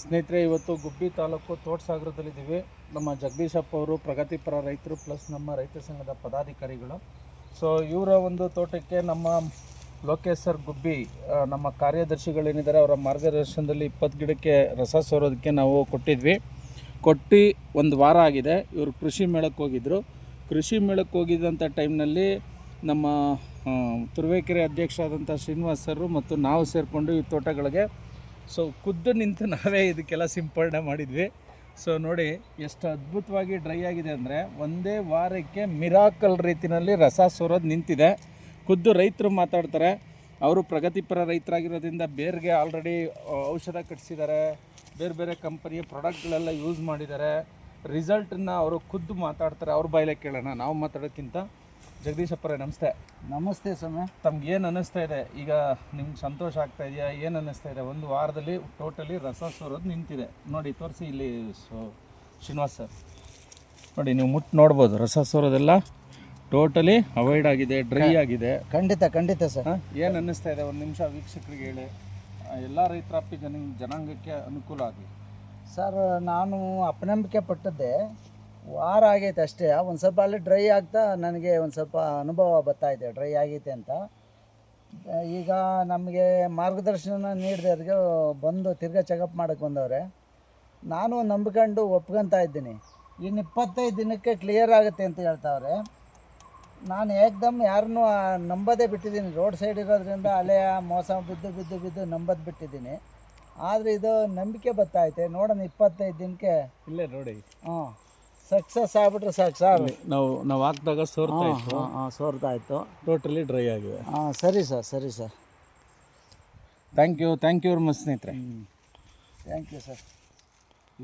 ಸ್ನೇಹಿತರೆ, ಇವತ್ತು ಗುಬ್ಬಿ ತಾಲೂಕು ತೋಟಸಾಗರದಲ್ಲಿದ್ದೀವಿ. ನಮ್ಮ ಜಗದೀಶಪ್ಪ ಅವರು ಪ್ರಗತಿಪರ ರೈತರು ಪ್ಲಸ್ ನಮ್ಮ ರೈತ ಸಂಘದ ಪದಾಧಿಕಾರಿಗಳು. ಸೊ ಇವರ ಒಂದು ತೋಟಕ್ಕೆ ನಮ್ಮ ಲೋಕೇಶ್ ಸರ್ ಗುಬ್ಬಿ ನಮ್ಮ ಕಾರ್ಯದರ್ಶಿಗಳೇನಿದ್ದಾರೆ ಅವರ ಮಾರ್ಗದರ್ಶನದಲ್ಲಿ 20 ಗಿಡಕ್ಕೆ ರಸ ಸೋರೋದಕ್ಕೆ ನಾವು ಕೊಟ್ಟು ಒಂದು ವಾರ ಆಗಿದೆ. ಇವರು ಕೃಷಿ ಮೇಳಕ್ಕೆ ಹೋಗಿದ್ದರು. ಕೃಷಿ ಮೇಳಕ್ಕೆ ಹೋಗಿದ್ದಂಥ ಟೈಮ್ನಲ್ಲಿ ನಮ್ಮ ತುರುವೇಕೆರೆ ಅಧ್ಯಕ್ಷರಾದಂಥ ಶ್ರೀನಿವಾಸ್ ಸರ್ ಮತ್ತು ನಾವು ಸೇರಿಕೊಂಡು ಈ ತೋಟಗಳಿಗೆ ಖುದ್ದು ನಿಂತು ನಾವೇ ಇದಕ್ಕೆಲ್ಲ ಸಿಂಪಡಣೆ ಮಾಡಿದ್ವಿ. ಸೊ ನೋಡಿ ಎಷ್ಟು ಅದ್ಭುತವಾಗಿ ಡ್ರೈ ಆಗಿದೆ ಅಂದರೆ ಒಂದೇ ವಾರಕ್ಕೆ ಮಿರಾಕಲ್ ರೀತಿಯಲ್ಲಿ ರಸ ಸೋರೋದು ನಿಂತಿದೆ. ಖುದ್ದು ರೈತರು ಮಾತಾಡ್ತಾರೆ. ಅವರು ಪ್ರಗತಿಪರ ರೈತರಾಗಿರೋದ್ರಿಂದ ಬೇರ್ಗೆ ಆಲ್ರೆಡಿ ಔಷಧ ಕಟ್ಟಿಸಿದ್ದಾರೆ, ಬೇರೆ ಬೇರೆ ಕಂಪನಿಯ ಪ್ರಾಡಕ್ಟ್ಗಳೆಲ್ಲ ಯೂಸ್ ಮಾಡಿದ್ದಾರೆ. ರಿಸಲ್ಟನ್ನು ಅವರು ಖುದ್ದು ಮಾತಾಡ್ತಾರೆ. ಅವ್ರ ಬಾಯಲ್ಲೇ ಕೇಳೋಣ, ನಾವು ಮಾತಾಡೋಕ್ಕಿಂತ. ಜಗದೀಶಪ್ಪರೇ ನಮಸ್ತೆ. ನಮಸ್ತೆ ಸಮಯ. ತಮ್ಗೆ ಏನು ಅನ್ನಿಸ್ತಾ ಇದೆ ಈಗ? ನಿಮ್ಗೆ ಸಂತೋಷ ಆಗ್ತಾ ಇದೆಯಾ? ಏನು ಅನ್ನಿಸ್ತಾ ಇದೆ? ಒಂದು ವಾರದಲ್ಲಿ ಟೋಟಲಿ ರಸ ಸೋರೋದು ನಿಂತಿದೆ ನೋಡಿ. ತೋರಿಸಿ ಇಲ್ಲಿ ಶ್ರೀನಿವಾಸ್ ಸರ್ ನೋಡಿ, ನೀವು ನೋಡ್ಬೋದು ರಸ ಸೋರೋದೆಲ್ಲ ಟೋಟಲಿ ಅವಾಯ್ಡ್ ಆಗಿದೆ, ಡ್ರೈ ಆಗಿದೆ. ಖಂಡಿತ ಸರ್. ಏನು ಅನ್ನಿಸ್ತಾ ಇದೆ? ಒಂದು ನಿಮಿಷ ವೀಕ್ಷಕರಿಗೆ ಹೇಳಿ, ಎಲ್ಲ ರೈತರಪ್ಪಿ ಜನಾಂಗಕ್ಕೆ ಅನುಕೂಲ ಆಗಲಿ. ಸರ್, ನಾನು ಅಪನಂಬಿಕೆ ಪಟ್ಟದ್ದೆ ವಾರ ಆಗೈತೆ ಅಷ್ಟೇ. ಒಂದು ಸ್ವಲ್ಪ ಅಲ್ಲಿ ಡ್ರೈ ಆಗ್ತಾ ನನಗೆ ಒಂದು ಸ್ವಲ್ಪ ಅನುಭವ ಬರ್ತಾಯಿದೆ ಡ್ರೈ ಆಗೈತೆ ಅಂತ. ಈಗ ನಮಗೆ ಮಾರ್ಗದರ್ಶನ ನೀಡಿದವ್ರಿಗೆ ಬಂದು ತಿರ್ಗಾ ಚೆಕಪ್ ಮಾಡೋಕ್ಕೆ ಬಂದವ್ರೆ. ನಾನು ನಂಬ್ಕೊಂಡು ಒಪ್ಕೊತಾ ಇದ್ದೀನಿ. ಇನ್ನು 25 ದಿನಕ್ಕೆ ಕ್ಲಿಯರ್ ಆಗುತ್ತೆ ಅಂತ ಹೇಳ್ತಾವ್ರೆ. ನಾನು ಏಕ್ದಮ್ ಯಾರನ್ನೂ ನಂಬೋದೇ ಬಿಟ್ಟಿದ್ದೀನಿ. ರೋಡ್ ಸೈಡ್ ಇರೋದ್ರಿಂದ ಅಲೆಯ ಮೋಸ ಬಿದ್ದು ನಂಬೋದು ಬಿಟ್ಟಿದ್ದೀನಿ. ಆದರೆ ಇದು ನಂಬಿಕೆ ಬರ್ತಾಯಿದೆ. ನೋಡೋಣ 25 ದಿನಕ್ಕೆ ಇಲ್ಲೇ ನೋಡಿ. ಸಕ್ಸಸ್ ಆಗ್ಬಿಟ್ರೆ ಸಾಕು ಸರ್. ನಾವು ಹಾಕಿದಾಗ ಸೋರ್ತಾ ಇತ್ತು, ಟೋಟಲಿ ಡ್ರೈ ಆಗಿದೆ. ಸರಿ sir. Thank you very much ಸ್ನೇಹಿತರೆ. Thank you sir.